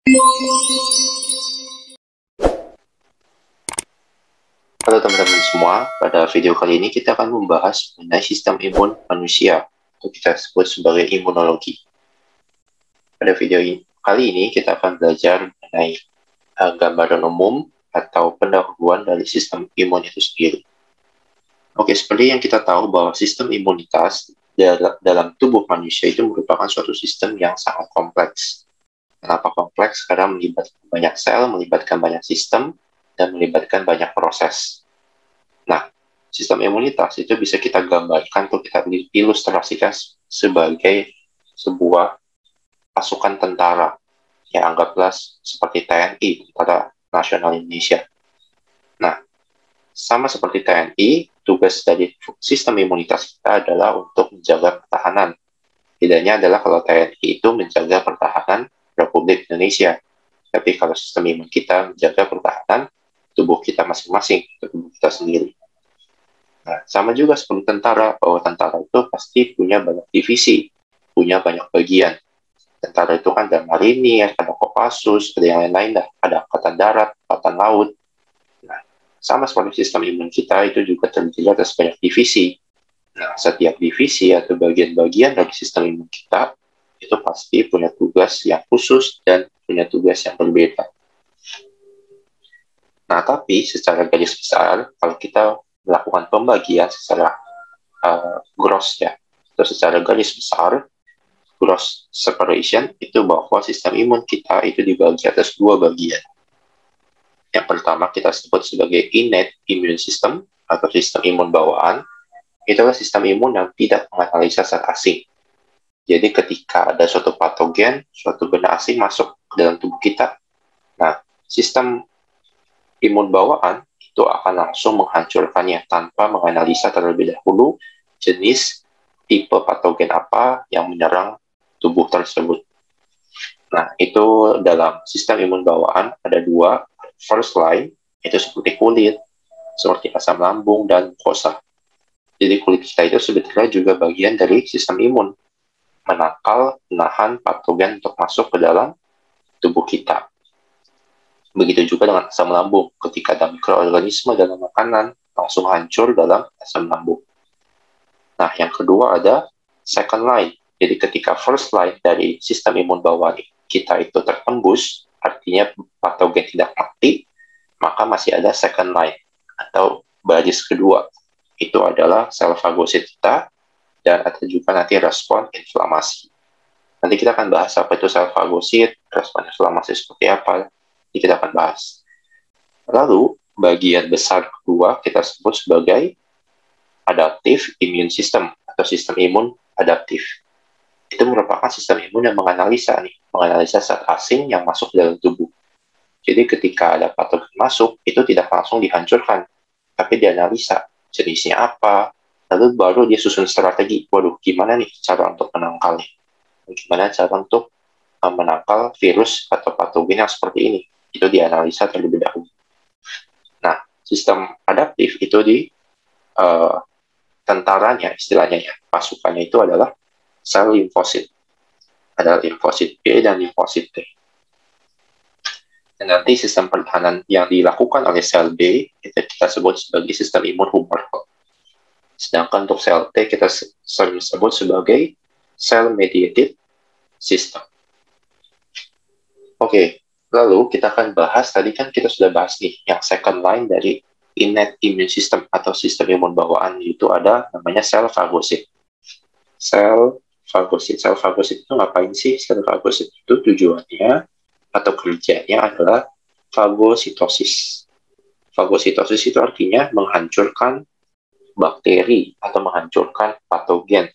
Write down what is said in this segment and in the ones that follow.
Halo teman-teman semua, pada video kali ini kita akan membahas mengenai sistem imun manusia, atau kita sebut sebagai imunologi. Pada video kali ini kita akan belajar mengenai gambaran umum atau pendahuluan dari sistem imun itu sendiri. Oke, seperti yang kita tahu bahwa sistem imunitas dalam tubuh manusia itu merupakan suatu sistem yang sangat kompleks. Kenapa kompleks? Karena melibatkan banyak sel, melibatkan banyak sistem, dan melibatkan banyak proses. Nah, sistem imunitas itu bisa kita gambarkan atau kita ilustrasikan sebagai sebuah pasukan tentara, yang anggaplah seperti TNI, Tentara Nasional Indonesia. Nah, sama seperti TNI, tugas dari sistem imunitas kita adalah untuk menjaga pertahanan. Bedanya adalah kalau TNI itu menjaga pertahanan Republik Indonesia. Tapi kalau sistem imun kita menjaga pertahanan tubuh kita masing-masing, tubuh kita sendiri. Nah, sama juga seperti tentara, bahwa tentara itu pasti punya banyak divisi, punya banyak bagian. Tentara itu kan ada marinir, ada Kopassus, ada yang lain-lain, ada angkatan darat, angkatan laut. Nah, sama seperti sistem imun kita itu juga terdiri atas banyak divisi. Nah, setiap divisi atau bagian-bagian dari sistem imun kita itu pasti punya tugas yang khusus dan punya tugas yang berbeda. Nah, tapi secara garis besar, kalau kita melakukan pembagian secara gross ya, atau secara garis besar, gross separation itu bahwa sistem imun kita itu dibagi atas dua bagian. Yang pertama kita sebut sebagai innate immune system atau sistem imun bawaan. Itulah sistem imun yang tidak menganalisa zat asing. Jadi ketika ada suatu patogen, suatu benda asing masuk ke dalam tubuh kita, nah, sistem imun bawaan itu akan langsung menghancurkannya tanpa menganalisa terlebih dahulu jenis tipe patogen apa yang menyerang tubuh tersebut. Nah, itu dalam sistem imun bawaan ada dua. First line, itu seperti kulit, seperti asam lambung, dan mukosa. Jadi kulit kita itu sebetulnya juga bagian dari sistem imun, menangkal, menahan patogen untuk masuk ke dalam tubuh kita. Begitu juga dengan asam lambung, ketika ada mikroorganisme dalam makanan, langsung hancur dalam asam lambung. Nah, yang kedua ada second line. Jadi ketika first line dari sistem imun bawaan kita itu tertembus, artinya patogen tidak mati, maka masih ada second line, atau baris kedua. Itu adalah sel fagosit kita, dan ada juga nanti respon inflamasi. Nanti kita akan bahas apa itu sel fagosit, respon inflamasi seperti apa, nanti kita akan bahas. Lalu, bagian besar kedua kita sebut sebagai adaptive immune system, atau sistem imun adaptif. Itu merupakan sistem imun yang menganalisa zat asing yang masuk ke dalam tubuh. Jadi ketika ada patogen masuk, itu tidak langsung dihancurkan, tapi dianalisa jenisnya apa, lalu baru dia susun strategi, waduh gimana nih cara untuk menangkalnya, gimana cara untuk menangkal virus atau patogen yang seperti ini, itu dianalisa terlebih dahulu. Nah, sistem adaptif itu di tentaranya, istilahnya ya, pasukannya itu adalah sel limfosit. Ada limfosit B dan limfosit T. Dan nanti sistem pertahanan yang dilakukan oleh sel B itu kita sebut sebagai sistem imun humoral. Sedangkan untuk sel T kita sering sebut sebagai cell mediated system. Oke, lalu kita akan bahas, tadi kan kita sudah bahas nih, yang second line dari innate immune system atau sistem imun bawaan, itu ada namanya sel fagosit. Sel fagosit itu ngapain sih? Sel fagosit itu tujuannya atau kerjanya adalah fagositosis. Fagositosis itu artinya menghancurkan bakteri atau menghancurkan patogen.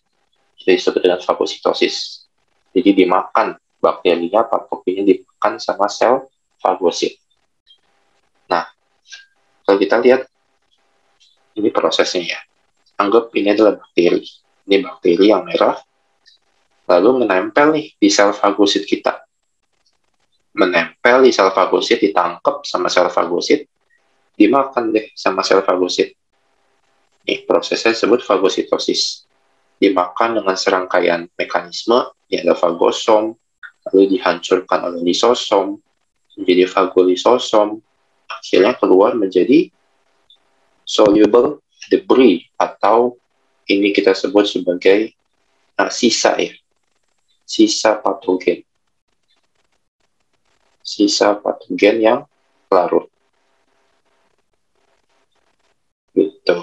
Jadi disebut dengan fagositosis. Jadi dimakan bakterinya, patogennya dimakan sama sel fagosit. Nah, kalau kita lihat ini prosesnya ya. Anggap ini adalah bakteri. Ini bakteri yang merah, lalu menempel nih di sel fagosit kita. Menempel di sel fagosit, ditangkap sama sel fagosit, dimakan deh sama sel fagosit. Ini prosesnya disebut fagositosis. Dimakan dengan serangkaian mekanisme, ada fagosom, lalu dihancurkan oleh lisosom, menjadi fagolisosom, akhirnya keluar menjadi soluble debris, atau ini kita sebut sebagai sisa ya, sisa patogen yang larut. Gitu.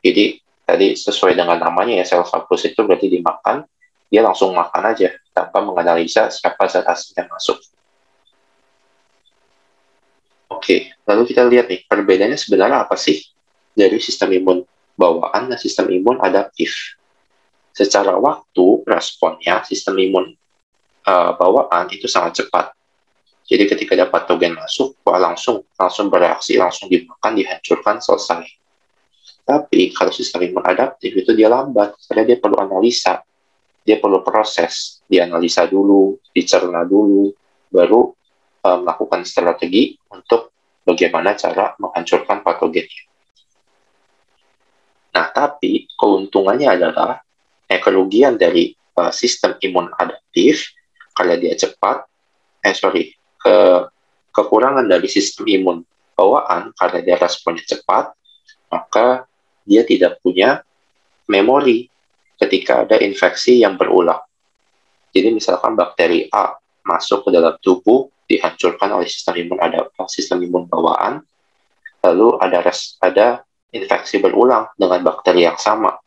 Jadi tadi sesuai dengan namanya ya, sel fagus itu berarti dimakan, dia langsung makan aja tanpa menganalisa siapa zat asing yang masuk. Oke, lalu kita lihat nih, perbedaannya sebenarnya apa sih dari sistem imun bawaan dan sistem imun adaptif. Secara waktu, responnya sistem imun bawaan itu sangat cepat. Jadi ketika ada patogen masuk, langsung bereaksi, langsung dimakan, dihancurkan, selesai. Tapi kalau sistem imun adaptif itu dia lambat, karena dia perlu analisa, dia perlu proses, dianalisa dulu, dicerna dulu, baru melakukan strategi untuk bagaimana cara menghancurkan patogennya. Nah, tapi keuntungannya adalah kerugian dari sistem imun adaptif, kalau dia cepat, kekurangan dari sistem imun bawaan, karena dia responnya cepat, maka dia tidak punya memori ketika ada infeksi yang berulang. Jadi misalkan bakteri A masuk ke dalam tubuh, dihancurkan oleh sistem imun bawaan, lalu ada infeksi berulang dengan bakteri yang sama.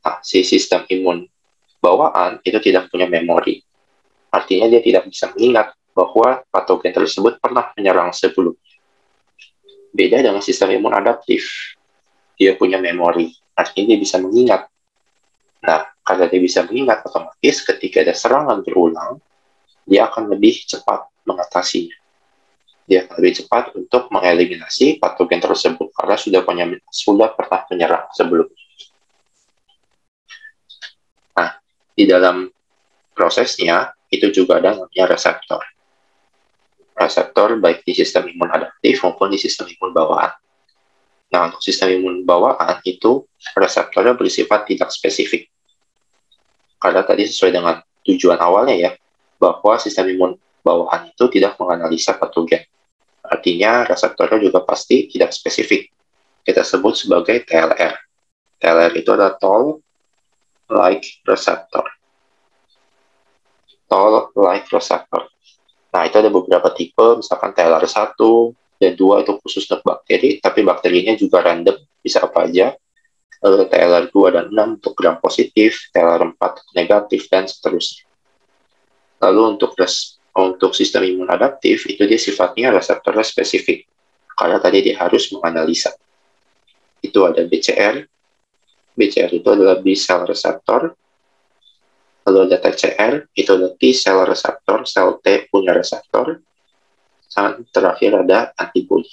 Nah, si sistem imun bawaan itu tidak punya memori. Artinya dia tidak bisa mengingat bahwa patogen tersebut pernah menyerang sebelumnya. Beda dengan sistem imun adaptif. Dia punya memori, artinya dia bisa mengingat. Nah, karena dia bisa mengingat, otomatis ketika ada serangan berulang, dia akan lebih cepat mengatasinya. Dia akan lebih cepat untuk mengeliminasi patogen tersebut, karena sudah pernah menyerang sebelumnya. Nah, di dalam prosesnya, itu juga ada namanya reseptor. Reseptor baik di sistem imun adaptif maupun di sistem imun bawaan. Nah, untuk sistem imun bawaan itu reseptornya bersifat tidak spesifik. Karena tadi sesuai dengan tujuan awalnya ya, bahwa sistem imun bawaan itu tidak menganalisa patogen. Artinya reseptornya juga pasti tidak spesifik. Kita sebut sebagai TLR. TLR itu adalah Toll-like receptor. Toll-like receptor. Nah, itu ada beberapa tipe, misalkan TLR1 dan 2 itu khusus untuk bakteri, tapi bakterinya juga random, bisa apa aja. TLR2 dan 6 untuk gram positif, TLR4 negatif, dan seterusnya. Lalu untuk sistem imun adaptif, itu dia sifatnya reseptornya spesifik, karena tadi dia harus menganalisa. Itu ada BCR itu adalah B cell receptor, lalu ada TCR, itu adalah T cell receptor, sel T punya reseptor, dan terakhir ada antibody.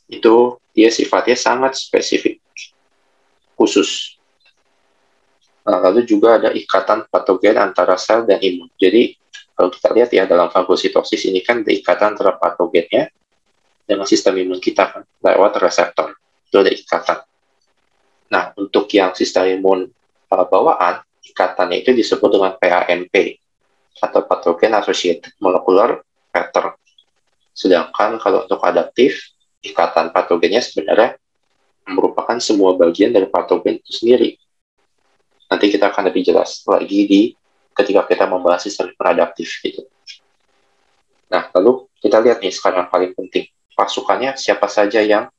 Itu dia sifatnya sangat spesifik, khusus. Lalu juga ada ikatan patogen antara sel dan imun. Jadi kalau kita lihat ya, dalam fagositosis ini kan ada ikatan antara patogennya dengan sistem imun kita kan, lewat reseptor. Itu ada ikatan. Nah, untuk yang sistem imun bawaan, ikatannya itu disebut dengan PAMP, atau Pathogen Associated Molecular Pattern. Sedangkan kalau untuk adaptif, ikatan patogennya sebenarnya merupakan semua bagian dari patogen itu sendiri. Nanti kita akan lebih jelas lagi ketika kita membahas sistem adaptif gitu. Nah, lalu kita lihat nih sekarang yang paling penting. Pasukannya siapa saja yang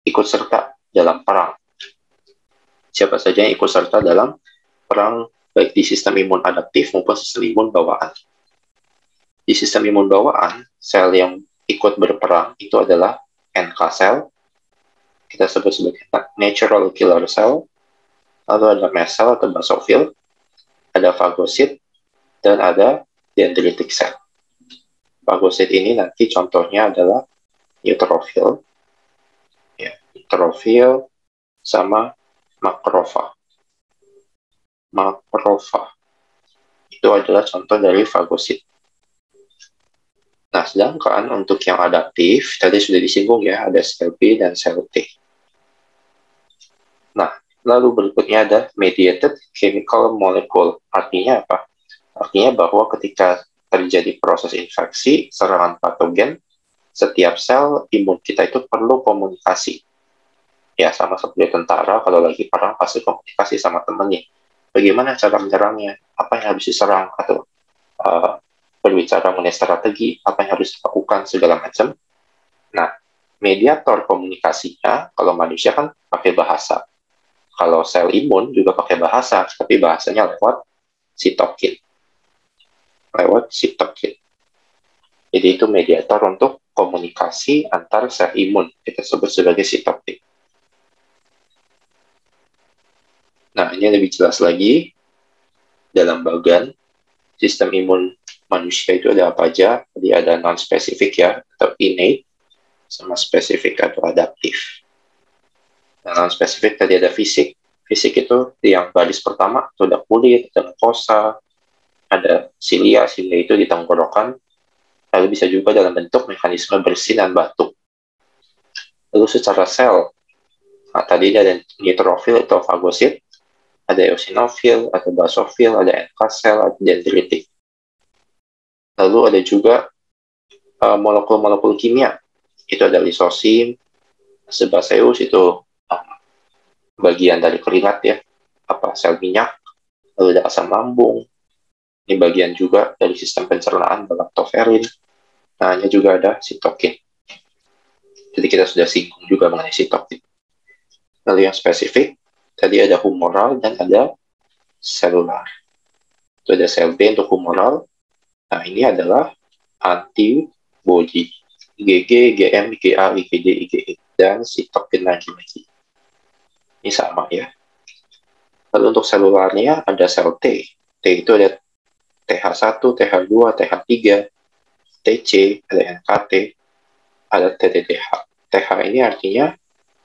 ikut serta dalam perang. Siapa saja yang ikut serta dalam perang baik di sistem imun adaptif maupun sistem imun bawaan. Di sistem imun bawaan, sel yang ikut berperang itu adalah NK cell, kita sebut sebagai natural killer cell, lalu ada mast cell atau basophil, ada fagosit, dan ada dendritic cell. Fagosit ini nanti contohnya adalah neutrophil, ya, neutrophil sama makrofa. Makrofa itu adalah contoh dari fagosit. Nah, sedangkan untuk yang adaptif, tadi sudah disinggung ya, ada sel B dan sel T. Nah, lalu berikutnya ada mediated chemical molecule. Artinya apa? Artinya bahwa ketika terjadi proses infeksi, serangan patogen, setiap sel imun kita itu perlu komunikasi. Ya, sama seperti tentara, kalau lagi perang pasti komunikasi sama temennya. Bagaimana cara menyerangnya? Apa yang harus diserang? Atau berbicara mengenai strategi, apa yang harus dilakukan, segala macam. Nah, mediator komunikasinya, kalau manusia kan pakai bahasa. Kalau sel imun juga pakai bahasa, tapi bahasanya lewat sitokin. Jadi itu mediator untuk komunikasi antar sel imun. Kita sebut sebagai sitokin. Nah, ini lebih jelas lagi dalam bagian sistem imun manusia itu ada apa aja. Jadi ada non-spesifik ya, atau innate, sama spesifik atau adaptif. Nah, non-spesifik tadi ada fisik. Fisik itu yang baris pertama, itu ada kulit, ada mukosa, ada silia itu di tenggorokan, lalu bisa juga dalam bentuk mekanisme bersin dan batuk. Lalu secara sel, nah, tadi ada neutrofil atau fagosit, ada eosinofil, ada basofil, ada NK sel, ada dendritik. Lalu ada juga molekul-molekul kimia, itu ada lisosim, sebaseus itu bagian dari keringat ya, sel minyak, lalu ada asam lambung, ini bagian juga dari sistem pencernaan, lactoferrin. Nah, ini juga ada sitokin. Jadi kita sudah singgung juga mengenai sitokin. Lalu yang spesifik, tadi ada humoral dan ada selular. Itu ada sel B untuk humoral. Nah, ini adalah antibody. IgG, IgM, IgA, IgD, IgE. Dan sitokin lagi. Ini sama ya. Lalu untuk selularnya ada sel T. T itu ada TH1, TH2, TH3, TC, ada NKT, ada TTTH. TH ini artinya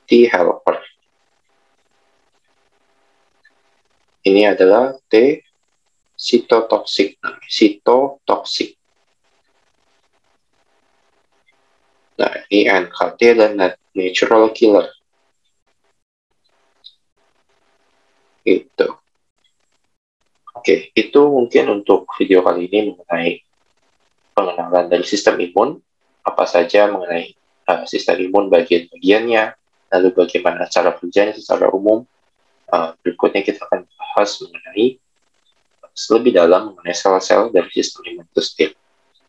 T helper. Ini adalah T sitotoksik. Nah, ini NKT dan natural killer. Gitu. Oke, itu mungkin untuk video kali ini mengenai pengenalan dari sistem imun, apa saja mengenai sistem imun bagian-bagiannya, lalu bagaimana cara kerjanya secara umum. Berikutnya kita akan bahas mengenai lebih dalam mengenai sel-sel dari sistem imun itu sendiri.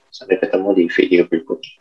Sampai ketemu di video berikutnya.